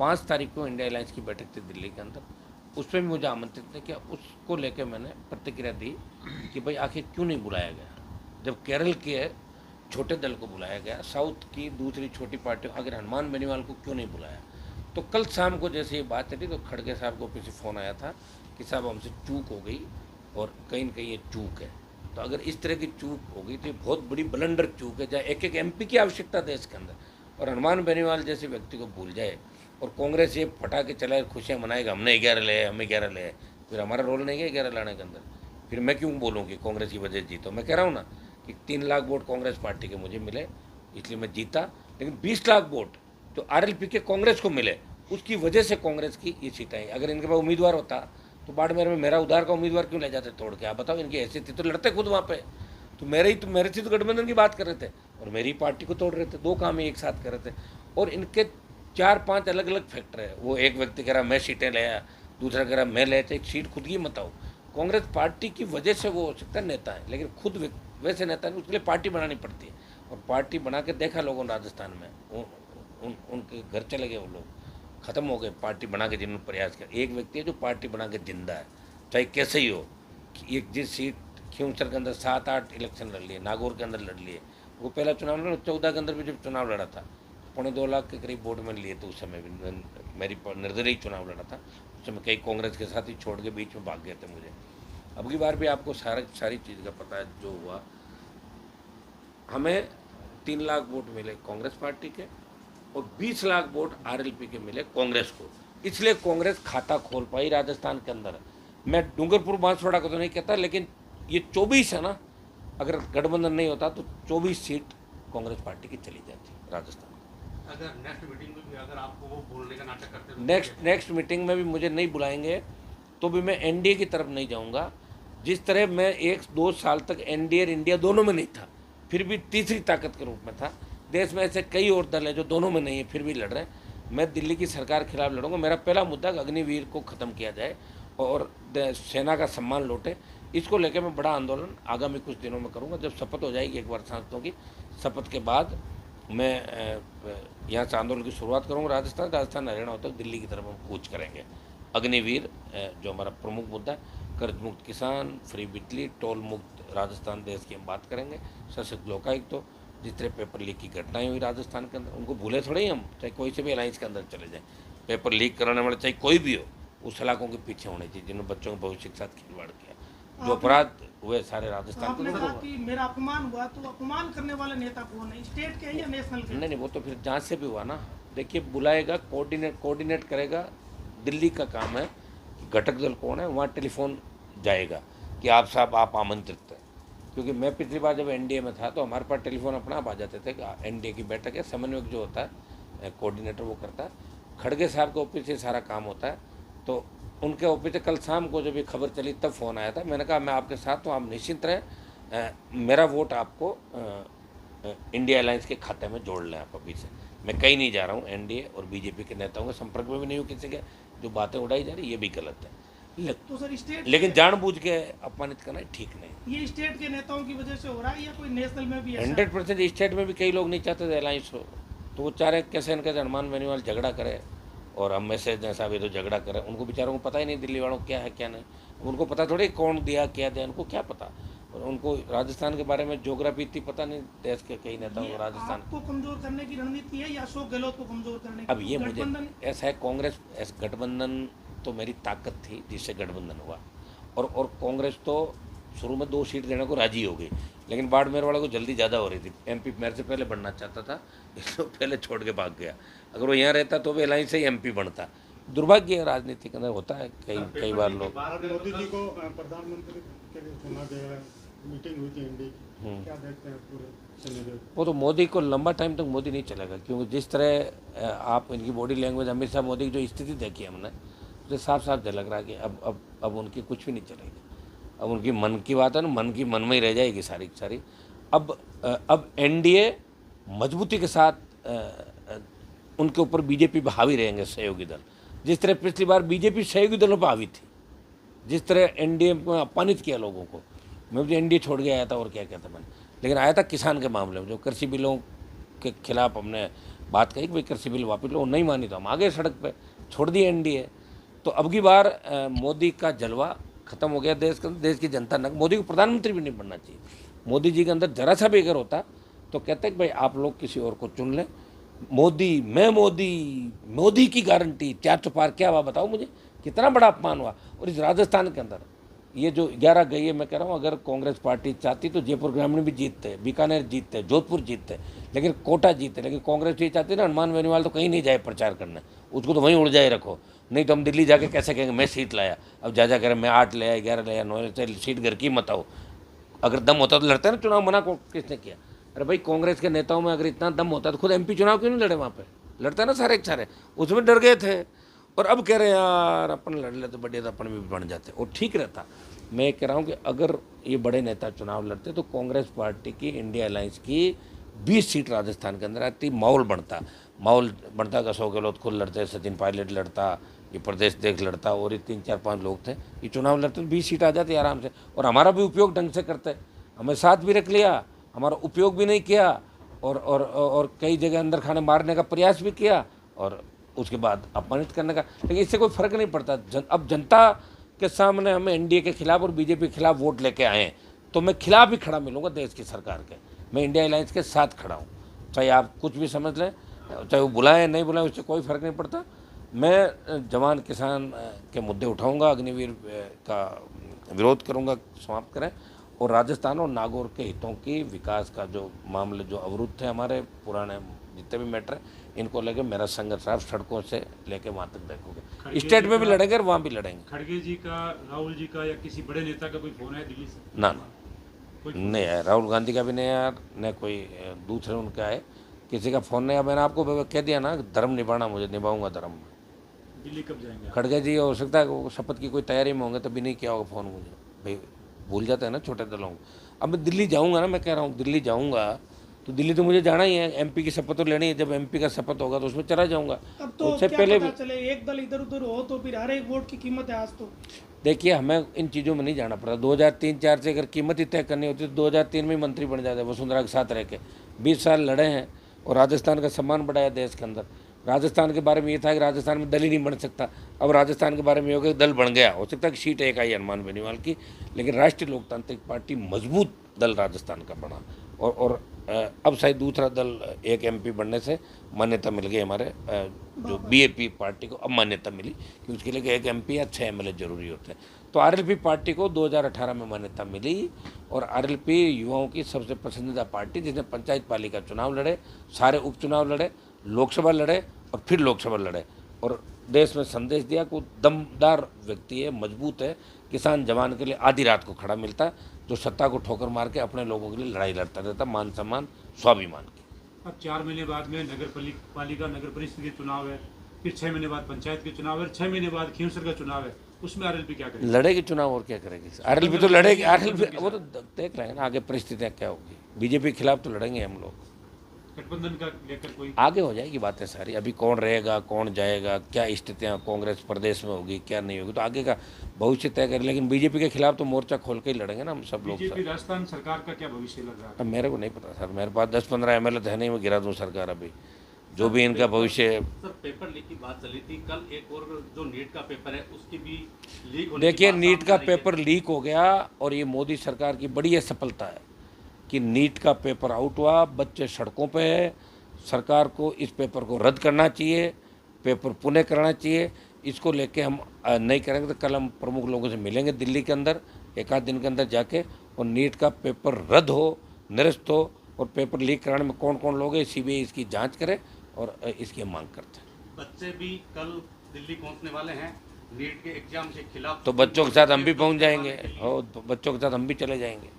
5 तारीख को India alliance की बैठक थी दिल्ली के अंदर, उसमें भी मुझे आमंत्रित थे। क्या उसको लेकर मैंने प्रतिक्रिया दी कि भाई आखिर क्यों नहीं बुलाया गया, जब केरल के छोटे दल को बुलाया गया, साउथ की दूसरी छोटी पार्टी आखिर हनुमान बेनीवाल को क्यों नहीं बुलाया। तो कल शाम को जैसे ये बात चली तो खड़गे साहब को ऑफिस से फ़ोन आया था कि साहब हमसे चूक हो गई और कहीं न कहीं ये चूक है। तो अगर इस तरह की चूक हो गई तो ये बहुत बड़ी ब्लंडर चूक है, जहाँ एक एक एमपी की आवश्यकता देश के अंदर, और हनुमान बेनीवाल जैसे व्यक्ति को भूल जाए और कांग्रेस ये फटा के चलाए खुशियाँ मनाएगा हमने 11 ले, हमें 11 ले, फिर हमारा रोल नहीं है 11 लाने के अंदर। फिर मैं क्यों बोलूँ कि कांग्रेस की वजह से जीतो। मैं कह रहा हूँ ना कि 3 लाख वोट कांग्रेस पार्टी के मुझे मिले इसलिए मैं जीता, लेकिन 20 लाख वोट जो आरएलपी के कांग्रेस को मिले उसकी वजह से कांग्रेस की ये सीटें आई। अगर इनके पास उम्मीदवार होता तो बाड़मेर में मेरा उधार का उम्मीदवार क्यों ले जाते तोड़ के, आप बताओ। इनकी हैसियत थी तो लड़ते खुद वहाँ पे, तो मेरे से तो गठबंधन की बात कर रहे थे और मेरी पार्टी को तोड़ रहे थे, 2 काम ही एक साथ कर रहे थे। और इनके 4-5 अलग अलग फैक्टर है। वो एक व्यक्ति कह रहा मैं सीटें ले आया, दूसरा कह रहा मैं ले, एक सीट खुद की मत आओ। कांग्रेस पार्टी की वजह से वो हो सकता है नेता है, लेकिन खुद वैसे नेता नहीं, उसके लिए पार्टी बनानी पड़ती है। और पार्टी बना के देखा लोगों ने राजस्थान में, उनके घर चले गए वो लोग, ख़त्म हो गए पार्टी बना के जिन्होंने प्रयास किया। एक व्यक्ति है जो पार्टी बना के जिंदा है, चाहे कैसे ही हो। एक जिस सीट खींवसर के अंदर 7-8 इलेक्शन लड़ लिए, नागौर के अंदर लड़ लिए, वो पहला चुनाव लड़ा, 14 के अंदर भी जब चुनाव लड़ा था 2.25 लाख के करीब वोट में लिए थे। उस समय भी मेरी निर्दलीय चुनाव लड़ा था, उस समय कई कांग्रेस के साथ ही छोड़ के बीच में भाग गए थे मुझे। अब की बार भी आपको सारी चीज़ का पता है जो हुआ। हमें 3 लाख वोट मिले कांग्रेस पार्टी के और 20 लाख वोट आरएलपी के मिले कांग्रेस को, इसलिए कांग्रेस खाता खोल पाई राजस्थान के अंदर। मैं डूंगरपुर बांसवाड़ा को तो नहीं कहता, लेकिन ये 24 है ना, अगर गठबंधन नहीं होता तो 24 सीट कांग्रेस पार्टी की चली जाती राजस्थान। अगर नेक्स्ट मीटिंग में भी अगर आपको वो बोलने का नाटक करते तो नेक्स्ट मीटिंग में भी मुझे नहीं बुलाएंगे तो भी मैं एनडीए की तरफ नहीं जाऊंगा। जिस तरह मैं 1-2 साल तक एनडीए और इंडिया दोनों में नहीं था, फिर भी तीसरी ताकत के रूप में था। देश में ऐसे कई और दल है जो दोनों में नहीं है फिर भी लड़ रहे हैं। मैं दिल्ली की सरकार के खिलाफ लड़ूंगा। मेरा पहला मुद्दा अग्निवीर को ख़त्म किया जाए और सेना का सम्मान लौटे। इसको लेकर मैं बड़ा आंदोलन आगामी कुछ दिनों में करूंगा। जब शपथ हो जाएगी एक बार सांसदों की, शपथ के बाद मैं यहाँ से आंदोलन की शुरुआत करूँगा। राजस्थान हरियाणा होता है दिल्ली की तरफ हम कूच करेंगे। अग्निवीर जो हमारा प्रमुख मुद्दा है, कर्ज मुक्त किसान, फ्री बिजली, टोल मुक्त राजस्थान देश की हम बात करेंगे। सशक्त लोकायुक्त तो जिस तरह पेपर लीक की घटनाएं हुई राजस्थान के अंदर, उनको भूले थोड़े ही हम, चाहे कोई से भी अलायंस के अंदर चले जाएं। पेपर लीक कराने वाले चाहे कोई भी हो, उस सलाखों के पीछे होने चाहिए जिन्होंने बच्चों के भविष्य के साथ खिलवाड़ किया। जो अपराध हुए सारे राजस्थान आपने कहा कि मेरा अपमान हुआ, तो अपमान करने वाले नेता कौन है, स्टेट के या नेशनल के? नहीं, वो तो फिर जांच से भी हुआ ना। देखिए, बुलाएगा, कोऑर्डिनेट करेगा, दिल्ली का काम है। घटक दल कौन है, वहाँ टेलीफोन जाएगा कि आप साहब आप आमंत्रित हैं। क्योंकि मैं पिछली बार जब एनडीए में था तो हमारे पास टेलीफोन अपना आप आ जाते थे कि एनडीए की बैठक है, समन्वयक जो होता है कोऑर्डिनेटर वो करता है। खड़गे साहब के ऑफिस से सारा काम होता है। तो उनके ऑफिस से कल शाम को जब ये खबर चली तब फ़ोन आया था। मैंने कहा मैं आपके साथ हूँ, आप निश्चिंत रहें, मेरा वोट आपको इंडिया अलायंस के खाते में जोड़ लें आप अभी से। मैं कहीं नहीं जा रहा हूँ, एनडीए और बीजेपी के नेताओं के संपर्क में भी नहीं हूँ किसी के। जो बातें उड़ाई जा रही ये भी गलत है। तो सर स्टेट लेकिन जानबूझ के अपमानित करना ठीक नहीं। ये स्टेट के नेताओं की वजह से हो रहा है या कोई नेशनल में भी? 100% स्टेट में भी कई लोग नहीं चाहते थे अलायंस हो, तो वो चाह रहे कैसे न कैसे हनुमान बेनीवाल झगड़ा करे और हम में से जैसा भी तो झगड़ा करे। उनको बेचारों को पता ही नहीं दिल्ली वालों को क्या है क्या नहीं। उनको पता थोड़ी कौन दिया क्या दिया, उनको क्या पता। और उनको राजस्थान के बारे में ज्योग्राफी इतनी पता नहीं देश के कई नेताओं को। राजस्थान को कमजोर करने की रणनीति है या अशोक गहलोत को कमजोर करने की? अब ये मुझे ऐसा है, कांग्रेस गठबंधन तो मेरी ताकत थी जिससे गठबंधन हुआ, और कांग्रेस तो शुरू में 2 सीट देने को राजी हो गई, लेकिन बाड़मेर वाले को जल्दी ज़्यादा हो रही थी। एमपी मेरे से पहले बनना चाहता था, इसलिए पहले छोड़ के भाग गया। अगर वो यहाँ रहता तो भी अलायंस से ही एमपी बनता। दुर्भाग्य राजनीति के अंदर होता है कई बार लोग। मोदी जी को प्रधानमंत्री के लिए चुना गया, मीटिंग हुई थी एनडीए, क्या देखते हैं पूरे सिनेरियो? वो तो मोदी को लंबा टाइम तक मोदी नहीं चलेगा, क्योंकि जिस तरह आप इनकी बॉडी लैंग्वेज, अमित शाह मोदी की जो स्थिति देखी हमने, तो साफ झलक रहा है कि अब उनकी कुछ भी नहीं चलेगी। अब उनकी मन की बात है ना, मन की मन में ही रह जाएगी सारी की सारी। अब एनडीए मजबूती के साथ उनके ऊपर बीजेपी पर हावी रहेंगे सहयोगी दल। जिस तरह पिछली बार बीजेपी सहयोगी दलों पर हावी थी, जिस तरह एनडीए में अपमानित किया लोगों को। मैं भी एनडीए छोड़ के आया था और क्या कहता मैंने, लेकिन आया था किसान के मामले में, जो कृषि बिलों के खिलाफ हमने बात कही कि भाई कृषि बिल वापस लो, नहीं मानी तो हम आ गए सड़क पे, छोड़ दिए एनडीए। तो अब की बार मोदी का जलवा खत्म हो गया देश के अंदर, देश की जनता न, मोदी को प्रधानमंत्री भी नहीं बनना चाहिए। मोदी जी के अंदर जरा सा भी अगर होता तो कहते कि भाई आप लोग किसी और को चुन लें, मोदी, मैं मोदी की गारंटी, 400 पार क्या हुआ बताओ मुझे, कितना बड़ा अपमान हुआ। और इस राजस्थान के अंदर ये जो 11 गई है, मैं कह रहा हूँ अगर कांग्रेस पार्टी चाहती तो जयपुर ग्रामीण भी जीतते, बीकानेर जीतते, जोधपुर जीतते, लेकिन कोटा जीतते। लेकिन कांग्रेस ये चाहती ना, हनुमान बेनीवाल तो कहीं नहीं जाए प्रचार करने, उसको तो वहीं उड़ जाए रखो, नहीं तो हम दिल्ली जाके कैसे कहेंगे मैं सीट लाया। अब जा कह रहे मैं 8 ले आया, 11 ले आया, 9 ले, सीट घर की मत आओ। अगर दम होता तो लड़ते ना चुनाव, मना को किसने किया? अरे भाई कांग्रेस के नेताओं में अगर इतना दम होता तो खुद एमपी चुनाव क्यों नहीं लड़े वहाँ पे? लड़ते ना सारे एक सारे, उसमें डर गए थे। और अब कह रहे हैं यार अपन लड़ लेते बढ़िया तो अपन भी बन जाते, और ठीक रहता। मैं कह रहा हूँ कि अगर ये बड़े नेता चुनाव लड़ते तो कांग्रेस पार्टी की, इंडिया अलायंस की 20 सीट राजस्थान के अंदर आती, माहौल बनता का। 100 गहलोत खुद लड़ते, सचिन पायलट लड़ता, ये प्रदेश देख लड़ता, और ये 3-4-5 लोग थे, ये चुनाव लड़ते तो 20 सीट आ जाती आराम से। और हमारा भी उपयोग ढंग से करते, हमें साथ भी रख लिया, हमारा उपयोग भी नहीं किया, और कई जगह अंदर खाने मारने का प्रयास भी किया, और उसके बाद अपमानित करने का। लेकिन इससे कोई फर्क नहीं पड़ता। अब जनता के सामने हमें एनडीए के खिलाफ और बीजेपी के खिलाफ वोट लेके आए हैं, तो मैं खिलाफ ही खड़ा मिलूंगा देश की सरकार के। मैं इंडिया अलायंस के साथ खड़ा हूँ, चाहे आप कुछ भी समझ लें, चाहे वो बुलाएं नहीं बुलाएं, उससे कोई फर्क नहीं पड़ता। मैं जवान किसान के मुद्दे उठाऊंगा, अग्निवीर का विरोध करूंगा, समाप्त करें, और राजस्थान और नागौर के हितों की विकास का जो मामले जो अवरुद्ध थे हमारे पुराने जितने भी मैटर, इनको लेके मेरा संघर्ष आप सड़कों से लेके वहाँ तक देखोगे। स्टेट में भी लड़ेंगे और वहाँ भी लड़ेंगे। खड़गे जी का, राहुल जी का या किसी बड़े नेता का कोई फोन है दिल्ली से? ना नहीं आया, राहुल गांधी का भी नहीं आया, न कोई दूसरे उनका है, किसी का फ़ोन नहीं आया। मैंने आपको कह दिया ना, धर्म निभाना, मुझे निभाऊंगा धर्म। दिल्ली कब जाएंगे? खड़गे जी हो सकता है वो शपथ की कोई तैयारी में होंगे तभी नहीं किया होगा फ़ोन मुझे, भाई भूल जाते हैं ना छोटे दलों को। अब मैं दिल्ली जाऊँगा ना, मैं कह रहा हूँ दिल्ली जाऊँगा तो दिल्ली तो मुझे जाना ही है, एमपी की शपथ तो लेनी है। जब एमपी का शपथ होगा तो उसमें चला जाऊँगा। अब तो उससे क्या पहले पता चले एक दल इधर उधर हो तो फिर हर एक वोट की कीमत है। आज तो देखिए हमें इन चीज़ों में नहीं जाना पड़ता। 2003-4 से अगर कीमत ही तय करनी होती तो 2003 में मंत्री बन जाते वसुंधरा के साथ रह के। 20 साल लड़े हैं और राजस्थान का सम्मान बढ़ाया देश के अंदर। राजस्थान के बारे में ये था कि राजस्थान में दल ही नहीं बन सकता, अब राजस्थान के बारे में हो गया दल बन गया। हो सकता है कि सीट एक आई हनुमान बेनीवाल की, लेकिन राष्ट्रीय लोकतांत्रिक पार्टी मजबूत दल राजस्थान का बना। और अब शायद दूसरा दल एक एमपी बनने से मान्यता मिल गई हमारे जो बीएपी पार्टी को, अब मान्यता मिली कि उसके लिए एक एमपी या 6 एमएलए जरूरी होते हैं। तो आरएलपी पार्टी को 2018 में मान्यता मिली, और आरएलपी युवाओं की सबसे पसंदीदा पार्टी, जिसने पंचायत पालिका चुनाव लड़े, सारे उपचुनाव लड़े, लोकसभा लड़े और फिर लोकसभा लड़े, और देश में संदेश दिया कि वो दमदार व्यक्ति है, मजबूत है, किसान जवान के लिए आधी रात को खड़ा मिलता है, जो सत्ता को ठोकर मार के अपने लोगों के लिए लड़ाई लड़ता रहता, मान सम्मान स्वाभिमान की। अब 4 महीने बाद में नगर पालिका नगर परिषद के चुनाव है, फिर 6 महीने बाद पंचायत के चुनाव है, 6 महीने बाद खींवसर का चुनाव है, उसमें आरएलपी क्या करेगी? लड़ेगी चुनाव, और क्या करेगी आरएलपी? तो लड़ेगी आरएलपी, वो तो देख लेंगे ना आगे परिस्थितियाँ क्या होगी। बीजेपी के खिलाफ तो लड़ेंगे हम लोग, गठबंधन का लेकर कोई आगे हो जाएगी बातें सारी। अभी कौन रहेगा कौन जाएगा, क्या स्थितियाँ कांग्रेस प्रदेश में होगी क्या नहीं होगी, तो आगे का भविष्य तय करें। लेकिन बीजेपी के खिलाफ तो मोर्चा खोल के ही लड़ेंगे ना हम सब लोग। बीजेपी राजस्थान सरकार का क्या भविष्य लग रहा है? अब मेरे को नहीं पता सर, मेरे पास 10-15 एमएलए है नहीं, मैं गिरा दूँ सरकार अभी, जो भी इनका भविष्य। सर पेपर लीक की बात चली थी कल, एक और जो नीट का पेपर है उसकी भी लीक होने की देखिए बात नीट सामने का आई है। पेपर लीक हो गया, और ये मोदी सरकार की बड़ी सफलता है कि नीट का पेपर आउट हुआ, बच्चे सड़कों पे है। सरकार को इस पेपर को रद्द करना चाहिए, पेपर पुनः कराना चाहिए। इसको लेके हम नहीं करेंगे तो कल हम प्रमुख लोगों से मिलेंगे दिल्ली के अंदर, एक आध दिन के अंदर जाके, और नीट का पेपर रद्द हो, निरस्त हो, और पेपर लीक कराने में कौन कौन लोग हैं सीबीआई इसकी जांच करे, और इसकी हम मांग करते हैं। बच्चे भी कल दिल्ली पहुंचने वाले हैं नीट के एग्जाम के खिलाफ, तो बच्चों के साथ हम भी पहुंच जाएंगे, और बच्चों के साथ हम भी चले जाएंगे।